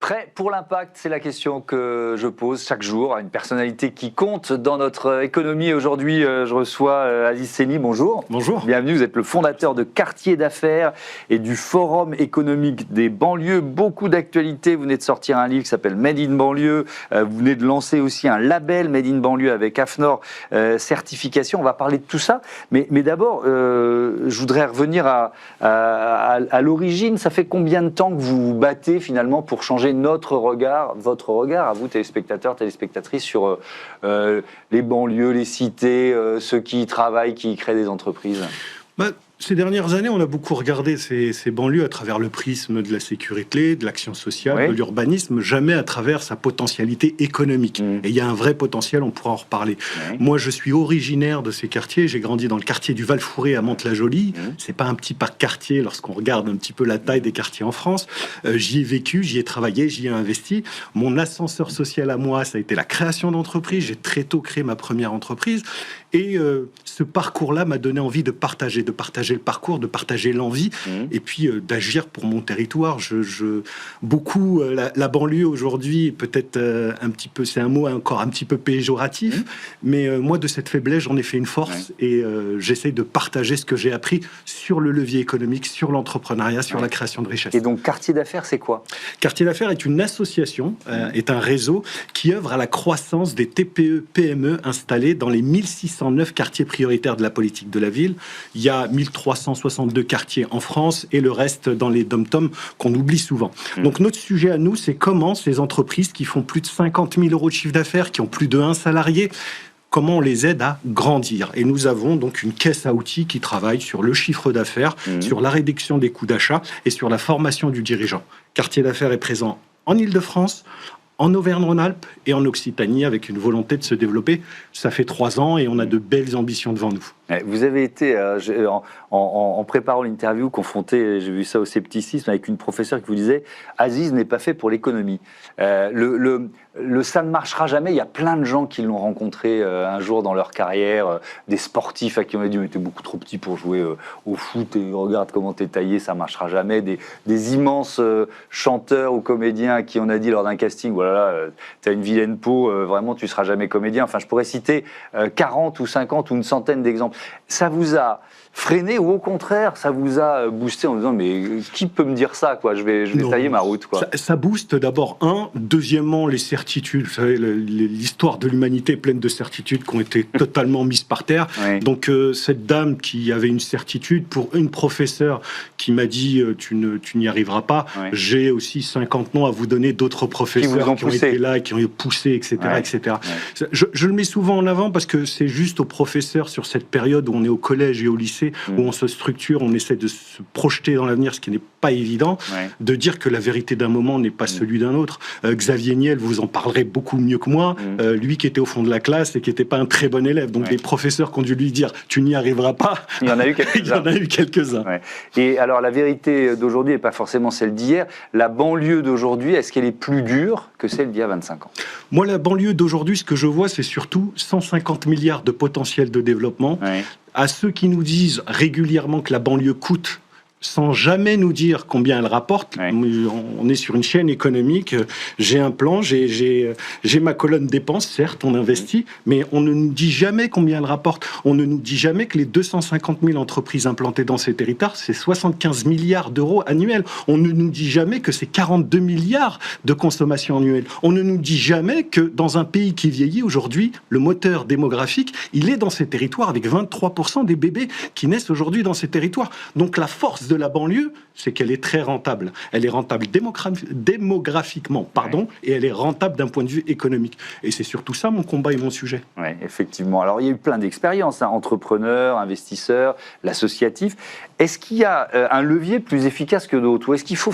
Prêt pour l'impact, c'est la question que je pose chaque jour à une personnalité qui compte dans notre économie. Aujourd'hui, je reçois Aziz Seni. Bonjour. Bonjour. Bienvenue, vous êtes le fondateur de Quartier d'affaires et du Forum économique des banlieues. Beaucoup d'actualités, vous venez de sortir un livre qui s'appelle Made in banlieue. Vous venez de lancer aussi un label Made in banlieue avec AFNOR certification. On va parler de tout ça. Mais d'abord, je voudrais revenir à l'origine. Ça fait combien de temps que vous vous battez finalement pour changer notre regard, votre regard, à vous téléspectateurs, téléspectatrices, sur les banlieues, les cités, ceux qui y travaillent, qui y créent des entreprises? Ces dernières années, on a beaucoup regardé ces banlieues à travers le prisme de la sécurité, de l'action sociale, oui, de l'urbanisme, jamais à travers sa potentialité économique. Et il y a un vrai potentiel, on pourra en reparler. Moi, je suis originaire de ces quartiers. J'ai grandi dans le quartier du Val-Fouré à Mantes-la-Jolie. C'est pas un petit quartier lorsqu'on regarde un petit peu la taille des quartiers en France. J'y ai vécu, j'y ai travaillé, j'y ai investi. Mon ascenseur social à moi, ça a été la création d'entreprises. J'ai très tôt créé ma première entreprise. Et ce parcours-là m'a donné envie de partager le parcours, de partager l'envie, et puis d'agir pour mon territoire. Beaucoup, la banlieue aujourd'hui, peut-être un petit peu, c'est un mot encore un petit peu péjoratif, mais moi, de cette faiblesse, j'en ai fait une force, et j'essaye de partager ce que j'ai appris sur le levier économique, sur l'entrepreneuriat, sur la création de richesse. Et donc, Quartier d'affaires, c'est quoi? Quartier d'affaires est une association, est un réseau qui œuvre à la croissance des TPE, PME installés dans les 1609 quartiers prioritaires de la politique de la ville. Il y a 1362 quartiers en France et le reste dans les dom-toms qu'on oublie souvent. Donc notre sujet à nous, c'est comment ces entreprises qui font plus de 50 000 euros de chiffre d'affaires, qui ont plus de 1 salarié, comment on les aide à grandir. Et nous avons donc une caisse à outils qui travaille sur le chiffre d'affaires, sur la réduction des coûts d'achat et sur la formation du dirigeant. Quartier d'affaires est présent en Île-de-France, en Auvergne-Rhône-Alpes et en Occitanie, avec une volonté de se développer. Ça fait 3 ans et on a de belles ambitions devant nous. Vous avez été, en préparant l'interview, confronté, j'ai vu ça, au scepticisme, avec une professeure qui vous disait « Aziz n'est pas fait pour l'économie ». Ça ne marchera jamais. Il y a plein de gens qui l'ont rencontré un jour dans leur carrière, des sportifs à qui on a dit « t'es beaucoup trop petit pour jouer au foot et regarde comment t'es taillé, ça ne marchera jamais ». Des immenses chanteurs ou comédiens à qui on a dit lors d'un casting « voilà, t'as une vilaine peau, vraiment tu ne seras jamais comédien ». Enfin, je pourrais citer 40 ou 50 ou une centaine d'exemples. Ça vous a freiné ou au contraire, ça vous a boosté en disant mais qui peut me dire ça quoi? Je vais tailler ma route quoi. Ça booste d'abord deuxièmement les certitudes. Vous savez, l'histoire de l'humanité est pleine de certitudes qui ont été totalement mises par terre. Oui. Donc cette dame qui avait une certitude, pour une professeure qui m'a dit tu n'y arriveras pas. Oui. J'ai aussi 50 noms à vous donner d'autres professeurs qui ont été là, qui ont poussé, etc., oui, etc. Oui. Je le mets souvent en avant parce que c'est juste aux professeurs sur cette période où on est au collège et au lycée, où on se structure, on essaie de se projeter dans l'avenir, ce qui n'est pas évident, de dire que la vérité d'un moment n'est pas celui d'un autre. Xavier Niel, vous en parlerez beaucoup mieux que moi, lui qui était au fond de la classe et qui n'était pas un très bon élève. Donc des professeurs qui ont dû lui dire « tu n'y arriveras pas », il y en a eu quelques-uns. Il y en a eu quelques-uns. Ouais. Et alors la vérité d'aujourd'hui n'est pas forcément celle d'hier. La banlieue d'aujourd'hui, est-ce qu'elle est plus dure que celle d'il y a 25 ans? Moi, la banlieue d'aujourd'hui, ce que je vois, c'est surtout 150 milliards de potentiel de développement. Ouais. À ceux qui nous disent régulièrement que la banlieue coûte, sans jamais nous dire combien elle rapporte. Ouais. On est sur une chaîne économique, j'ai un plan, j'ai ma colonne dépenses, certes, on investit, mais on ne nous dit jamais combien elle rapporte. On ne nous dit jamais que les 250 000 entreprises implantées dans ces territoires, c'est 75 milliards d'euros annuels. On ne nous dit jamais que c'est 42 milliards de consommation annuelle. On ne nous dit jamais que dans un pays qui vieillit aujourd'hui, le moteur démographique, il est dans ces territoires avec 23% des bébés qui naissent aujourd'hui dans ces territoires. Donc la force de la banlieue, c'est qu'elle est très rentable. Elle est rentable démographiquement, et elle est rentable d'un point de vue économique. Et c'est surtout ça mon combat et mon sujet. Oui, effectivement. Alors, il y a eu plein d'expériences, entrepreneurs, investisseurs, l'associatif. Est-ce qu'il y a un levier plus efficace que d'autres? Ou est-ce qu'il faut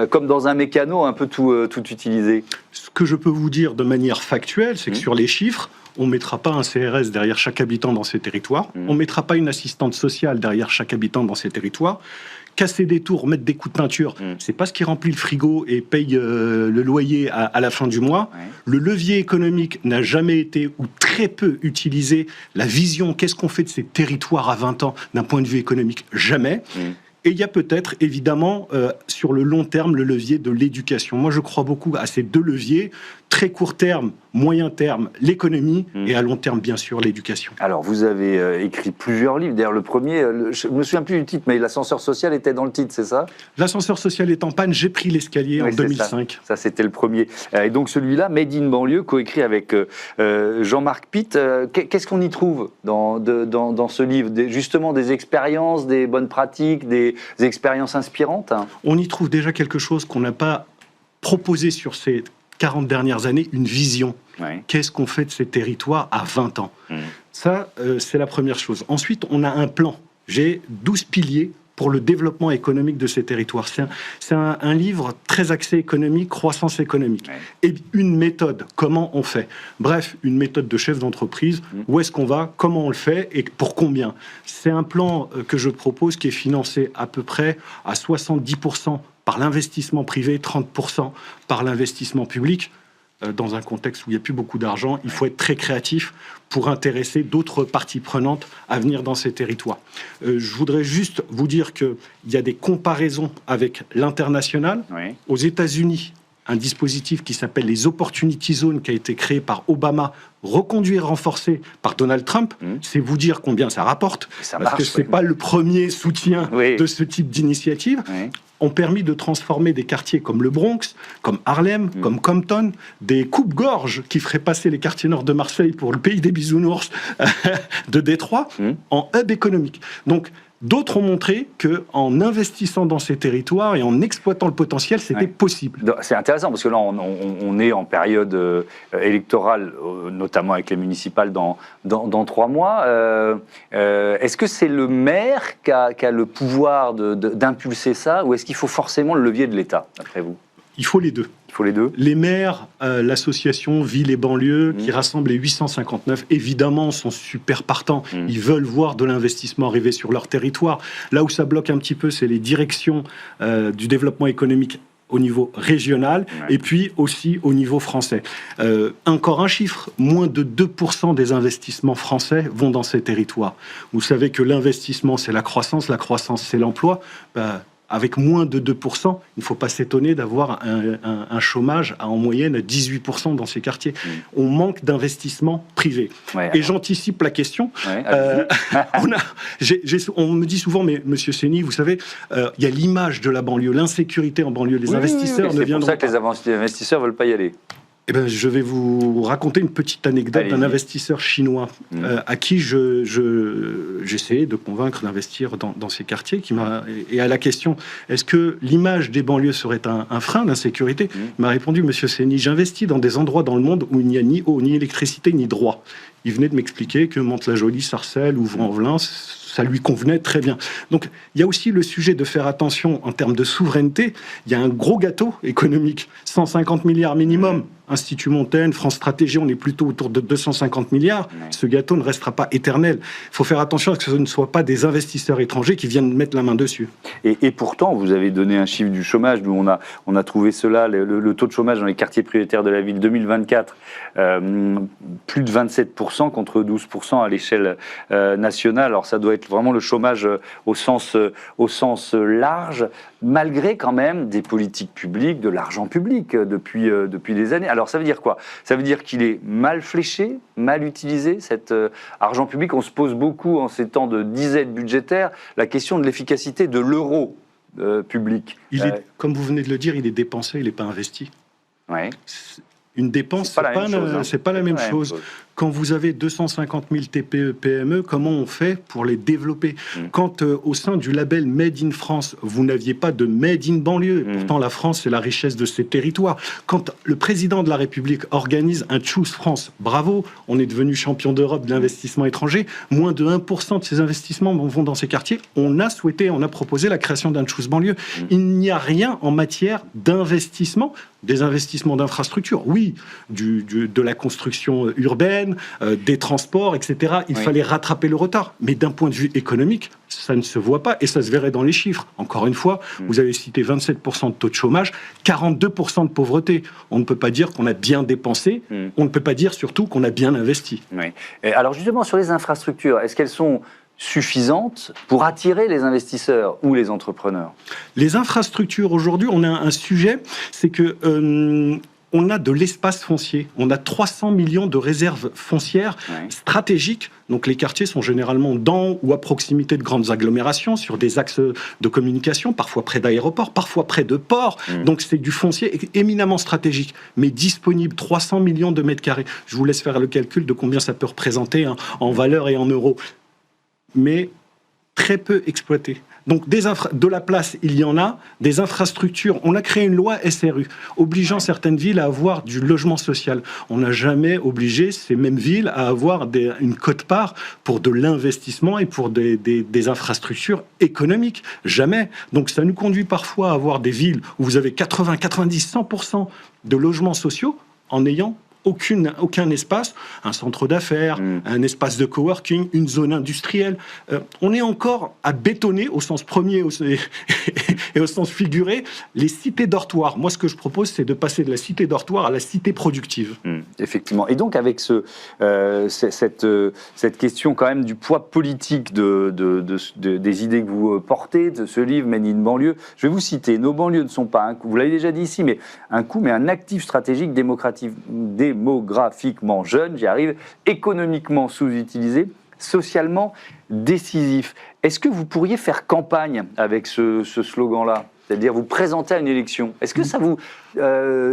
comme dans un mécano, un peu tout utiliser? Ce que je peux vous dire de manière factuelle, c'est que sur les chiffres, on ne mettra pas un CRS derrière chaque habitant dans ces territoires. On ne mettra pas une assistante sociale derrière chaque habitant dans ces territoires. Casser des tours, mettre des coups de peinture, c'est pas ce qui remplit le frigo et paye le loyer à la fin du mois. Le levier économique n'a jamais été ou très peu utilisé. La vision, qu'est-ce qu'on fait de ces territoires à 20 ans d'un point de vue économique? Jamais. Et il y a peut-être, évidemment, sur le long terme, le levier de l'éducation. Moi, je crois beaucoup à ces deux leviers. Très court terme, moyen terme, l'économie, et à long terme, bien sûr, l'éducation. Alors, vous avez écrit plusieurs livres. D'ailleurs, le premier, je ne me souviens plus du titre, mais l'ascenseur social était dans le titre, c'est ça? L'ascenseur social est en panne, j'ai pris l'escalier en 2005. Ça c'était le premier. Et donc celui-là, Made in banlieue, coécrit avec Jean-Marc Pitt. Qu'est-ce qu'on y trouve dans ce livre? Justement des expériences, des bonnes pratiques, des expériences inspirantes? On y trouve déjà quelque chose qu'on n'a pas proposé sur ces 40 dernières années, une vision. Ouais. Qu'est-ce qu'on fait de ces territoires à 20 ans? Ça, c'est la première chose. Ensuite, on a un plan. J'ai 12 piliers pour le développement économique de ces territoires. C'est un livre très axé économique, croissance économique. Ouais. Et une méthode, comment on fait. Bref, une méthode de chef d'entreprise, où est-ce qu'on va, comment on le fait et pour combien. C'est un plan que je propose qui est financé à peu près à 70% par l'investissement privé, 30% par l'investissement public. Dans un contexte où il n'y a plus beaucoup d'argent, il faut être très créatif pour intéresser d'autres parties prenantes à venir dans ces territoires. Je voudrais juste vous dire qu'il y a des comparaisons avec l'international. Oui. Aux États-Unis, un dispositif qui s'appelle les Opportunity Zones, qui a été créé par Obama, reconduit et renforcé par Donald Trump. C'est vous dire combien ça rapporte, parce que ce n'est pas le premier soutien de ce type d'initiative. Oui. Ont permis de transformer des quartiers comme le Bronx, comme Harlem, comme Compton, des coupes-gorges qui feraient passer les quartiers nord de Marseille pour le pays des bisounours de Détroit, en hub économique. Donc, d'autres ont montré qu'en investissant dans ces territoires et en exploitant le potentiel, c'était possible. C'est intéressant parce que là, on est en période électorale, notamment avec les municipales dans 3 mois. Est-ce que c'est le maire qui a le pouvoir d'impulser ça, ou est-ce qu'il faut forcément le levier de l'État, d'après vous? Il faut les deux. Il faut les deux. Les maires, l'association Villes et banlieues, qui rassemble les 859, évidemment, sont super partants. Ils veulent voir de l'investissement arriver sur leur territoire. Là où ça bloque un petit peu, c'est les directions du développement économique au niveau régional, et puis aussi au niveau français. Encore un chiffre, moins de 2% des investissements français vont dans ces territoires. Vous savez que l'investissement, c'est la croissance c'est l'emploi. Avec moins de 2%, il ne faut pas s'étonner d'avoir un chômage en moyenne à 18% dans ces quartiers. On manque d'investissement privé. Et j'anticipe la question. On me dit souvent, mais monsieur Séni, vous savez, il y a l'image de la banlieue, l'insécurité en banlieue. Les investisseurs ne viendront pas. C'est pour ça que les investisseurs ne veulent pas y aller. Eh ben, je vais vous raconter une petite anecdote d'un investisseur chinois à qui j'essayais de convaincre d'investir dans ces quartiers. Et à la question, est-ce que l'image des banlieues serait un frein, l'insécurité, il m'a répondu, monsieur Séni, j'investis dans des endroits dans le monde où il n'y a ni eau, ni électricité, ni droit. Il venait de m'expliquer que Mantes-la-Jolie, Sarcelles ou Vaux-en-Velin, ça lui convenait très bien. Donc, il y a aussi le sujet de faire attention en termes de souveraineté. Il y a un gros gâteau économique, 150 milliards minimum. Institut Montaigne, France Stratégie, on est plutôt autour de 250 milliards. Ce gâteau ne restera pas éternel. Il faut faire attention à ce que ce ne soit pas des investisseurs étrangers qui viennent mettre la main dessus. Et pourtant, vous avez donné un chiffre du chômage. Nous, on a trouvé cela, le taux de chômage dans les quartiers prioritaires de la ville 2024, plus de 27% contre 12% à l'échelle nationale. Alors ça doit être vraiment le chômage au sens large, malgré quand même des politiques publiques, de l'argent public depuis des années. Alors ça veut dire quoi? Ça veut dire qu'il est mal fléché, mal utilisé, cet argent public. On se pose beaucoup en ces temps de disette budgétaire la question de l'efficacité de l'euro public. Comme vous venez de le dire, il est dépensé, il n'est pas investi. Ouais. Une dépense, c'est pas la même chose. Quand vous avez 250 000 TPE, PME, comment on fait pour les développer? Quand au sein du label Made in France, vous n'aviez pas de Made in banlieue, pourtant la France, c'est la richesse de ses territoires. Quand le président de la République organise un Choose France, bravo, on est devenu champion d'Europe de l'investissement étranger, moins de 1% de ces investissements vont dans ces quartiers. On a proposé la création d'un Choose banlieue. Il n'y a rien en matière d'investissement, des investissements d'infrastructures, oui, de la construction urbaine, des transports, etc. Il fallait rattraper le retard. Mais d'un point de vue économique, ça ne se voit pas et ça se verrait dans les chiffres. Encore une fois, vous avez cité 27% de taux de chômage, 42% de pauvreté. On ne peut pas dire qu'on a bien dépensé, on ne peut pas dire surtout qu'on a bien investi. Oui. Alors justement, sur les infrastructures, est-ce qu'elles sont suffisante pour attirer les investisseurs ou les entrepreneurs? Les infrastructures, aujourd'hui, on a un sujet, c'est que on a de l'espace foncier. On a 300 millions de réserves foncières stratégiques. Donc les quartiers sont généralement dans ou à proximité de grandes agglomérations, sur des axes de communication, parfois près d'aéroports, parfois près de ports. Donc c'est du foncier éminemment stratégique, mais disponible, 300 millions de mètres carrés. Je vous laisse faire le calcul de combien ça peut représenter en valeur et en euros. Mais très peu exploité. Donc de la place, il y en a, des infrastructures. On a créé une loi SRU, obligeant certaines villes à avoir du logement social. On n'a jamais obligé ces mêmes villes à avoir une quote-part pour de l'investissement et pour des infrastructures économiques. Jamais. Donc ça nous conduit parfois à avoir des villes où vous avez 80, 90, 100% de logements sociaux en ayant aucun espace, un centre d'affaires, un espace de coworking, une zone industrielle. On est encore à bétonner, au sens premier et au sens figuré, les cités dortoirs. Moi, ce que je propose, c'est de passer de la cité dortoir à la cité productive. Effectivement. Et donc, avec cette question quand même du poids politique des idées que vous portez, de ce livre, Men in banlieue, je vais vous citer, nos banlieues ne sont pas un coût, vous l'avez déjà dit ici, mais un actif stratégique démographiquement jeune, j'y arrive, économiquement sous-utilisé, socialement décisif. Est-ce que vous pourriez faire campagne avec ce slogan-là ? C'est-à-dire vous présenter à une élection. Est-ce que ça vous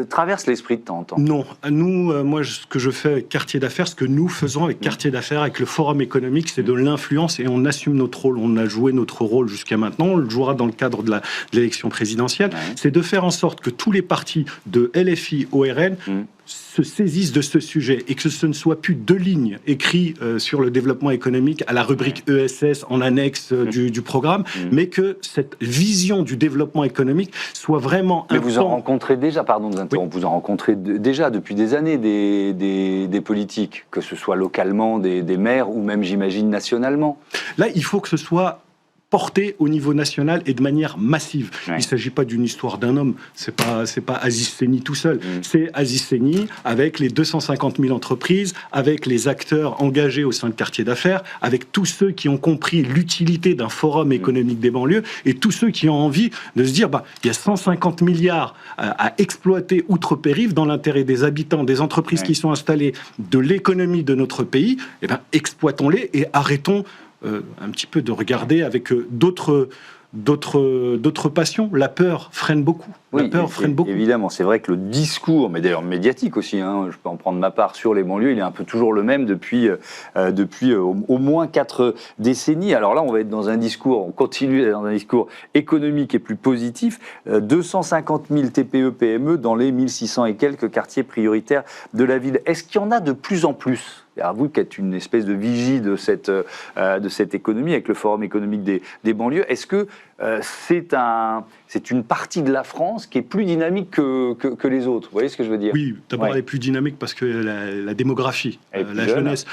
traverse l'esprit de temps en temps ? Non. Nous, moi, ce que je fais avec Quartier d'Affaires, ce que nous faisons avec Quartier d'Affaires, avec le Forum économique, c'est de l'influence et on assume notre rôle. On a joué notre rôle jusqu'à maintenant, on le jouera dans le cadre de l'élection présidentielle. C'est de faire en sorte que tous les partis de LFI au RN se saisissent de ce sujet et que ce ne soit plus deux lignes écrites sur le développement économique à la rubrique ESS en annexe du programme, mais que cette vision du développement économique soit vraiment... Mais vous en rencontrez déjà, pardon de vous interrompre, vous en rencontrez déjà depuis des années des politiques, que ce soit localement, des maires ou même, j'imagine, nationalement. Là, il faut que ce soit porté au niveau national et de manière massive. Il ne s'agit pas d'une histoire d'un homme, c'est pas Aziz Seni tout seul. C'est Aziz Seni avec les 250 000 entreprises, avec les acteurs engagés au sein de Quartier d'Affaires, avec tous ceux qui ont compris l'utilité d'un forum économique des banlieues et tous ceux qui ont envie de se dire il y a 150 milliards à exploiter outre-périph' dans l'intérêt des habitants, des entreprises qui sont installées, de l'économie de notre pays. Exploitons-les et arrêtons un petit peu de regarder avec d'autres passions. La peur freine beaucoup. Évidemment, c'est vrai que le discours, mais d'ailleurs médiatique aussi, je peux en prendre ma part sur les banlieues, il est un peu toujours le même depuis au moins 4 décennies. Alors là, on va être dans un discours, on continue dans un discours économique et plus positif. 250 000 TPE, PME dans les 1600 et quelques quartiers prioritaires de la ville. Est-ce qu'il y en a de plus en plus ? Alors vous qui êtes une espèce de vigie de cette économie avec le Forum économique des banlieues, est-ce que c'est une partie de la France qui est plus dynamique que les autres? Vous voyez ce que je veux dire? Oui, d'abord elle est plus dynamique parce que la démographie, la jeunesse,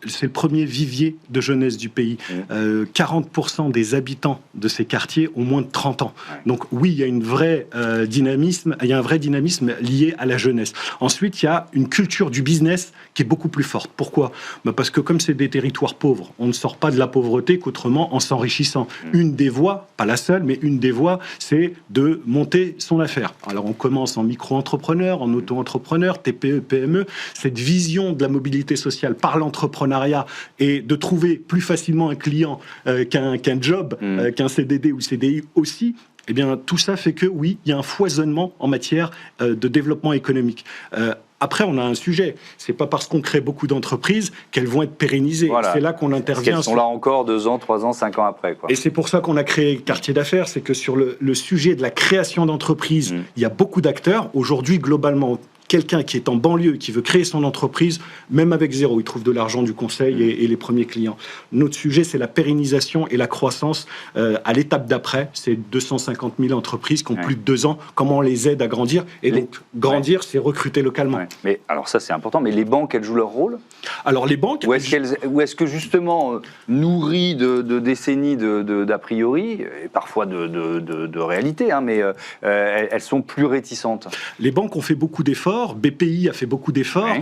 c'est le premier vivier de jeunesse du pays. 40% des habitants de ces quartiers ont moins de 30 ans. Donc oui, il y a un vrai dynamisme lié à la jeunesse. Ensuite, il y a une culture du business qui est beaucoup plus forte. Pourquoi ? Parce que comme c'est des territoires pauvres, on ne sort pas de la pauvreté qu'autrement en s'enrichissant. Une des voies, pas la seule, mais une des voies, c'est de monter son affaire. Alors on commence en micro-entrepreneur, en auto-entrepreneur, TPE, PME. Cette vision de la mobilité sociale par l'entrepreneuriat et de trouver plus facilement un client qu'un job, qu'un CDD ou CDI aussi, eh bien, tout ça fait que, oui, il y a un foisonnement en matière de développement économique. Après, on a un sujet. C'est pas parce qu'on crée beaucoup d'entreprises qu'elles vont être pérennisées. C'est là qu'on intervient. Parce qu'elles sont là encore 2 ans, 3 ans, 5 ans après. Et c'est pour ça qu'on a créé Quartier d'Affaires. C'est que sur le sujet de la création d'entreprises, il y a beaucoup d'acteurs. Aujourd'hui, globalement, quelqu'un qui est en banlieue, qui veut créer son entreprise, même avec zéro, il trouve de l'argent du conseil et les premiers clients. Notre sujet, c'est la pérennisation et la croissance. À l'étape d'après, c'est 250 000 entreprises qui ont plus de 2 ans. Comment on les aide à grandir? Et donc, grandir, c'est recruter localement. Mais alors ça, c'est important. Mais les banques, elles jouent leur rôle? Alors les banques... Ou est-ce que justement, nourries de décennies d'a priori, et parfois de réalité, mais elles sont plus réticentes? Les banques ont fait beaucoup d'efforts. d'efforts, BPI a fait beaucoup d'efforts,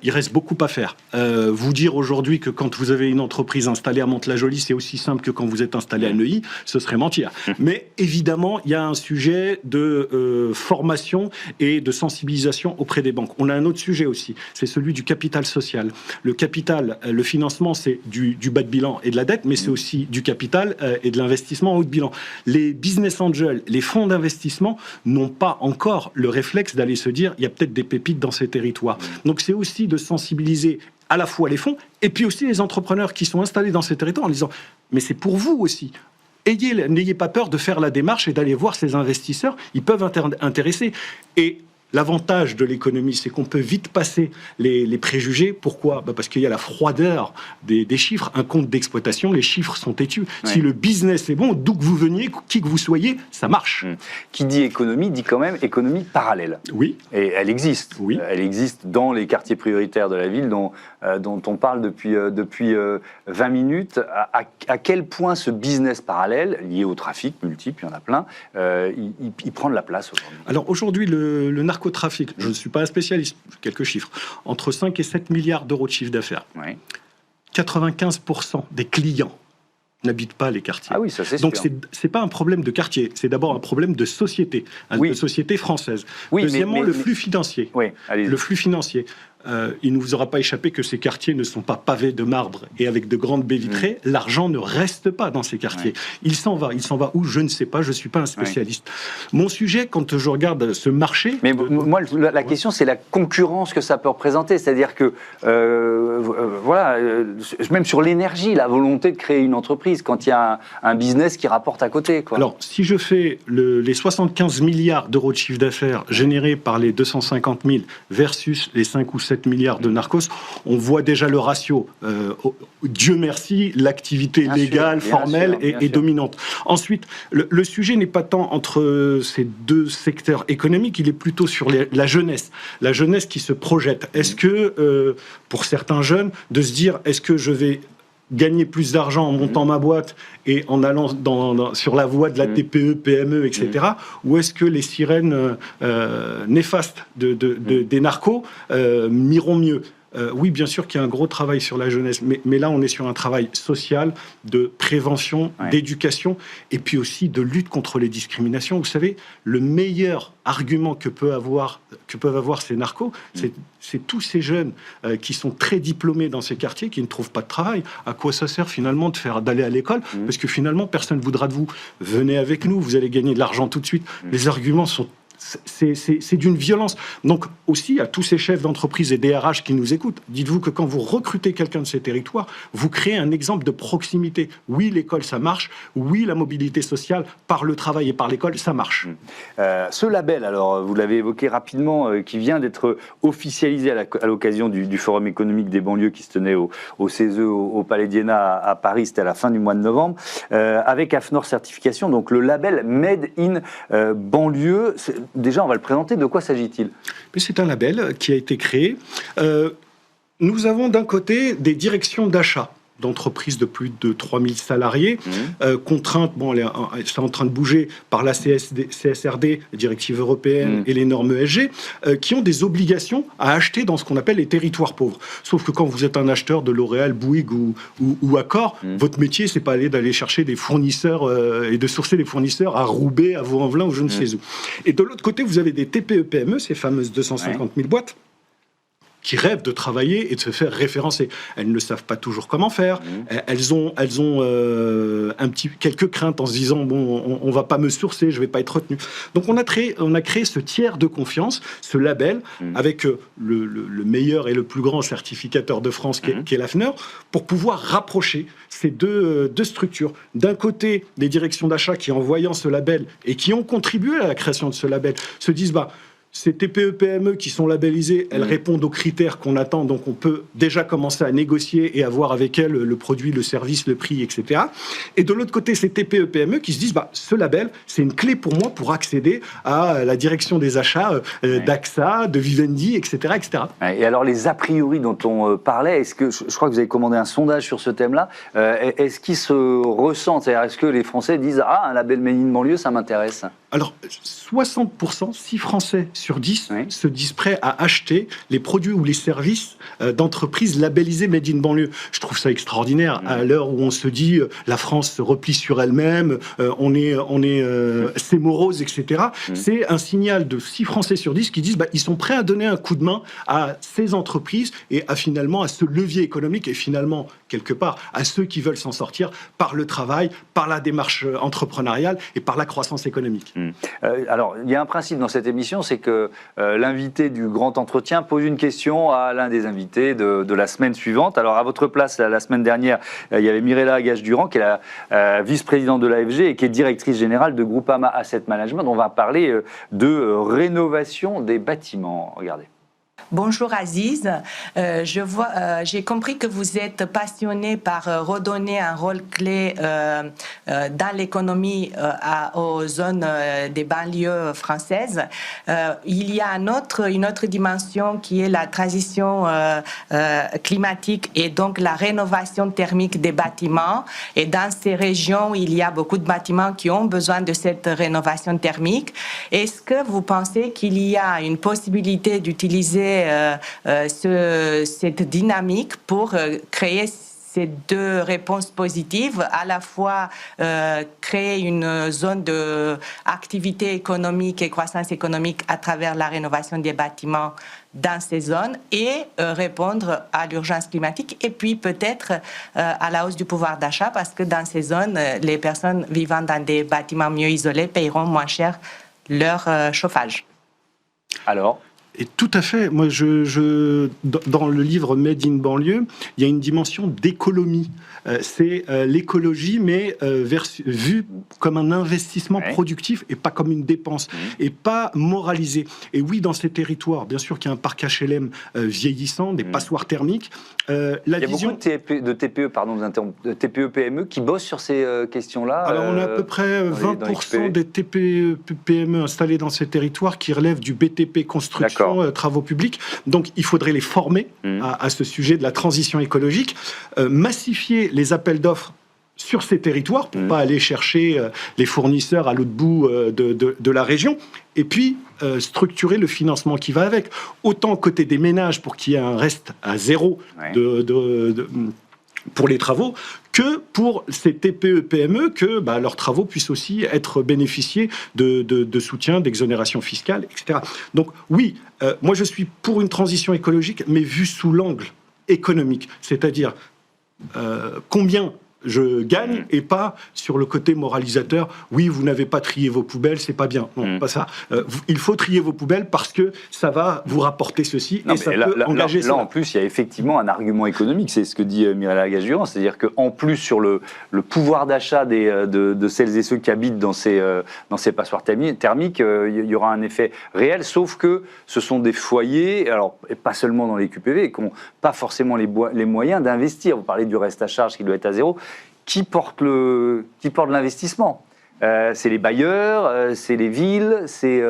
il reste beaucoup à faire. Vous dire aujourd'hui que quand vous avez une entreprise installée à Mantes-la-Jolie, c'est aussi simple que quand vous êtes installé à Neuilly, ce serait mentir. Mais évidemment, il y a un sujet de formation et de sensibilisation auprès des banques. On a un autre sujet aussi, c'est celui du capital social. Le capital, le financement, c'est du bas de bilan et de la dette, mais c'est aussi du capital et de l'investissement en haut de bilan. Les business angels, les fonds d'investissement n'ont pas encore le réflexe d'aller se dire il y a peut-être des pépites dans ces territoires. Donc c'est aussi de sensibiliser à la fois les fonds et puis aussi les entrepreneurs qui sont installés dans ces territoires en disant mais c'est pour vous aussi. N'ayez pas peur de faire la démarche et d'aller voir ces investisseurs, ils peuvent intéresser. Et l'avantage de l'économie, c'est qu'on peut vite passer les préjugés. Pourquoi ? Parce qu'il y a la froideur des chiffres. Un compte d'exploitation, les chiffres sont têtus. Si le business est bon, d'où que vous veniez, qui que vous soyez, ça marche. Qui dit économie, dit quand même économie parallèle. Oui. Et elle existe. Oui. Elle existe dans les quartiers prioritaires de la ville dont on parle depuis 20 minutes. À quel point ce business parallèle, lié au trafic multiple, il y en a plein, il prend de la place aujourd'hui ? Alors aujourd'hui, le narcotrafic, je ne suis pas un spécialiste, quelques chiffres, entre 5 et 7 milliards d'euros de chiffre d'affaires. 95% des clients n'habitent pas les quartiers. Ah oui, ça c'est Donc sûr. c'est pas un problème de quartier, c'est d'abord un problème de société, de société française. Oui, Deuxièmement, le flux financier. Oui, le flux financier. Il ne vous aura pas échappé que ces quartiers ne sont pas pavés de marbre et avec de grandes baies vitrées. L'argent ne reste pas dans ces quartiers. Il s'en va. Il s'en va où ? Je ne sais pas. Je ne suis pas un spécialiste. Mon sujet, quand je regarde ce marché... Mais moi, la question, c'est la concurrence que ça peut représenter. C'est-à-dire que, même sur l'énergie, la volonté de créer une entreprise, quand il y a un business qui rapporte à côté. Quoi. Alors, si je fais les 75 milliards d'euros de chiffre d'affaires générés par les 250 000 versus les 5 ou 7 milliards de narcos, on voit déjà le ratio. Dieu merci, l'activité légale, formelle est dominante. Ensuite, le sujet n'est pas tant entre ces deux secteurs économiques, il est plutôt sur la jeunesse. La jeunesse qui se projette. Est-ce que, pour certains jeunes, de se dire, est-ce que je vais gagner plus d'argent en montant ma boîte et en allant sur la voie de la TPE, PME, etc. Ou est-ce que les sirènes néfastes des narcos m'iront mieux ? Oui, bien sûr qu'il y a un gros travail sur la jeunesse, mais là, on est sur un travail social, de prévention, d'éducation, et puis aussi de lutte contre les discriminations. Vous savez, le meilleur argument que peuvent avoir ces narcos, c'est tous ces jeunes qui sont très diplômés dans ces quartiers, qui ne trouvent pas de travail. À quoi ça sert finalement d'aller à l'école ? Parce que finalement, personne ne voudra de vous. Venez avec nous, vous allez gagner de l'argent tout de suite. Les arguments sont... C'est d'une violence. Donc aussi à tous ces chefs d'entreprise et DRH qui nous écoutent, dites-vous que quand vous recrutez quelqu'un de ces territoires, vous créez un exemple de proximité. Oui, l'école, ça marche. Oui, la mobilité sociale, par le travail et par l'école, ça marche. Ce label, alors vous l'avez évoqué rapidement, qui vient d'être officialisé à l'occasion du Forum économique des banlieues qui se tenait au CESE, au Palais d'Iéna à Paris, c'était à la fin du mois de novembre, avec AFNOR Certification, donc le label Made in banlieue. Déjà, on va le présenter. De quoi s'agit-il ? C'est un label qui a été créé. Nous avons d'un côté des directions d'achat d'entreprises de plus de 3000 salariés, contraintes, c'est en train de bouger par la CSRD, la directive européenne et les normes ESG, qui ont des obligations à acheter dans ce qu'on appelle les territoires pauvres. Sauf que quand vous êtes un acheteur de L'Oréal, Bouygues ou Accor, votre métier, c'est pas d'aller chercher des fournisseurs et de sourcer des fournisseurs à Roubaix, à Vaux-en-Velin ou je ne sais où. Et de l'autre côté, vous avez des TPE-PME, ces fameuses 250 000 boîtes, qui rêvent de travailler et de se faire référencer. Elles ne savent pas toujours comment faire. Elles ont quelques craintes en se disant on va pas me sourcer, je vais pas être retenu. Donc on a créé ce tiers de confiance, ce label avec le meilleur et le plus grand certificateur de France qui est l'AFNOR, pour pouvoir rapprocher ces deux structures. D'un côté, des directions d'achat qui, en voyant ce label et qui ont contribué à la création de ce label, se disent ces TPE-PME qui sont labellisées, elles répondent aux critères qu'on attend, donc on peut déjà commencer à négocier et avoir avec elles le produit, le service, le prix, etc. Et de l'autre côté, ces TPE-PME qui se disent, ce label, c'est une clé pour moi pour accéder à la direction des achats d'AXA, de Vivendi, etc., etc. Et alors, les a priori dont on parlait, est-ce que, je crois que vous avez commandé un sondage sur ce thème-là, est-ce qu'ils se ressentent ? C'est-à-dire, est-ce que les Français disent, un label Made in banlieue, ça m'intéresse ? Alors, 60%, 6 Français sur 10 se disent prêts à acheter les produits ou les services d'entreprises labellisées Made in banlieue. Je trouve ça extraordinaire à l'heure où on se dit la France se replie sur elle-même, c'est morose, etc. C'est un signal de 6 Français sur 10 qui disent ils sont prêts à donner un coup de main à ces entreprises et finalement à ce levier économique et finalement, quelque part, à ceux qui veulent s'en sortir par le travail, par la démarche entrepreneuriale et par la croissance économique. Alors, il y a un principe dans cette émission, c'est que l'invité du grand entretien pose une question à l'un des invités de la semaine suivante. Alors, à votre place, la semaine dernière, il y avait Mirella Agage-Durand, qui est la vice-présidente de l'AFG et qui est directrice générale de Groupama Asset Management. On va parler de rénovation des bâtiments. Regardez. Bonjour Aziz, j'ai compris que vous êtes passionné par redonner un rôle clé dans l'économie aux zones des banlieues françaises. Il y a une autre dimension qui est la transition climatique et donc la rénovation thermique des bâtiments. Et dans ces régions, il y a beaucoup de bâtiments qui ont besoin de cette rénovation thermique. Est-ce que vous pensez qu'il y a une possibilité d'utiliser cette dynamique pour créer ces deux réponses positives, à la fois créer une zone d'activité économique et croissance économique à travers la rénovation des bâtiments dans ces zones et répondre à l'urgence climatique et puis peut-être à la hausse du pouvoir d'achat parce que dans ces zones, les personnes vivant dans des bâtiments mieux isolés paieront moins cher leur chauffage. Alors ? Et tout à fait. Moi, dans le livre Made in banlieue, il y a une dimension d'économie. C'est l'écologie, mais vue comme un investissement productif et pas comme une dépense, et pas moralisé. Et oui, dans ces territoires, bien sûr qu'il y a un parc HLM vieillissant, des passoires thermiques. Il y a beaucoup de TPE-PME qui bossent sur ces questions-là. Alors, on a à peu près 20% des TPE-PME installés dans ces territoires qui relèvent du BTP construction, travaux publics. Donc, il faudrait les former à ce sujet de la transition écologique, massifier les appels d'offres sur ces territoires pour pas aller chercher les fournisseurs à l'autre bout de la région, et puis structurer le financement qui va avec, autant côté des ménages pour qu'il y ait un reste à zéro pour les travaux, que pour ces TPE-PME, que leurs travaux puissent aussi être bénéficiés de soutien, d'exonération fiscale, etc. Donc oui, moi je suis pour une transition écologique, mais vue sous l'angle économique, c'est-à-dire combien je gagne et pas sur le côté moralisateur. Oui, vous n'avez pas trié vos poubelles, c'est pas bien. Non, pas ça. Il faut trier vos poubelles parce que ça va vous rapporter ceci et ça peut engager ça. Là, en plus, il y a effectivement un argument économique. C'est ce que dit Mirella Agage-Durand. C'est-à-dire qu'en plus, sur le pouvoir d'achat de celles et ceux qui habitent dans ces passoires thermiques, il y aura un effet réel, sauf que ce sont des foyers, alors et pas seulement dans les QPV, qui n'ont pas forcément les moyens d'investir. Vous parlez du reste à charge qui doit être à zéro. Qui porte l'investissement? C'est les bailleurs, c'est les villes, c'est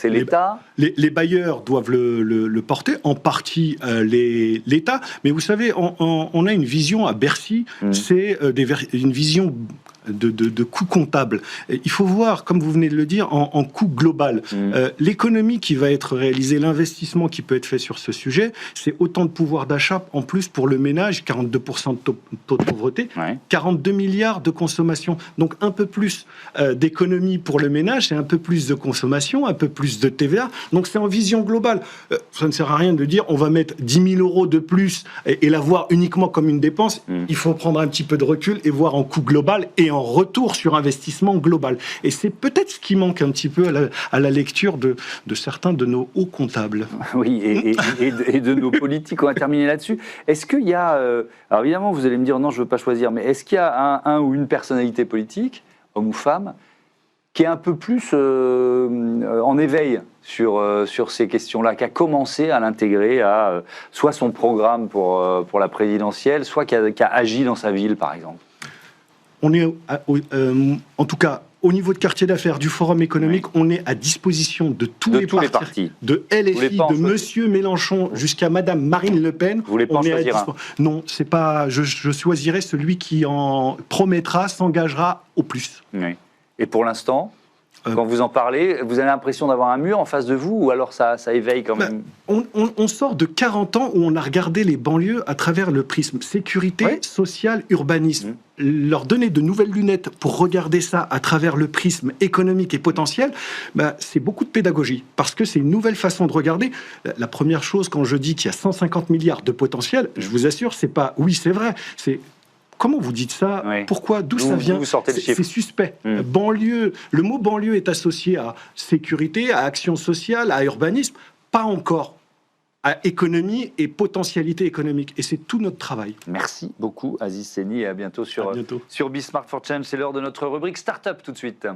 l'État. Les bailleurs doivent le porter, en partie l'État. Mais vous savez, on a une vision à Bercy, c'est une vision de coût comptable. Il faut voir, comme vous venez de le dire, en coût global. L'économie qui va être réalisée, l'investissement qui peut être fait sur ce sujet, c'est autant de pouvoir d'achat en plus pour le ménage, 42% de taux de pauvreté, 42 milliards de consommation. Donc un peu plus d'économie pour le ménage, c'est un peu plus de consommation, un peu plus de TVA. Donc c'est en vision globale. Ça ne sert à rien de dire on va mettre 10 000 euros de plus et la voir uniquement comme une dépense. Il faut prendre un petit peu de recul et voir en coût global et en retour sur investissement global. Et c'est peut-être ce qui manque un petit peu à la lecture de certains de nos hauts comptables. Oui, et de nos politiques. On va terminer là-dessus. Est-ce qu'il y a... alors évidemment, vous allez me dire non, je ne veux pas choisir, mais est-ce qu'il y a un ou une personnalité politique, homme ou femme, qui est un peu plus en éveil sur ces questions-là, qui a commencé à l'intégrer à soit son programme pour la présidentielle, soit qui a agi dans sa ville, par exemple? On est, en tout cas, au niveau de quartier d'affaires du Forum économique, on est à disposition de tous les partis, de LFI, de Monsieur Mélenchon jusqu'à Madame Marine Le Pen. Vous voulez pas en choisir un? Non, c'est pas. Je choisirai celui qui en promettra, s'engagera au plus. Oui. Et pour l'instant, Quand vous en parlez, vous avez l'impression d'avoir un mur en face de vous ou alors ça éveille quand même? On sort de 40 ans où on a regardé les banlieues à travers le prisme sécurité, social, urbanisme. Leur donner de nouvelles lunettes pour regarder ça à travers le prisme économique et potentiel, c'est beaucoup de pédagogie, parce que c'est une nouvelle façon de regarder. La première chose, quand je dis qu'il y a 150 milliards de potentiel, je vous assure, c'est pas « oui, c'est vrai », c'est « comment vous dites ça ? Pourquoi ? D'où ça vient ?» C'est suspect. Banlieue, le mot banlieue est associé à sécurité, à action sociale, à urbanisme, pas encore à économie et potentialité économique. Et c'est tout notre travail. Merci beaucoup, Aziz Seni, et à bientôt sur Be Smart for Change. C'est l'heure de notre rubrique Startup tout de suite.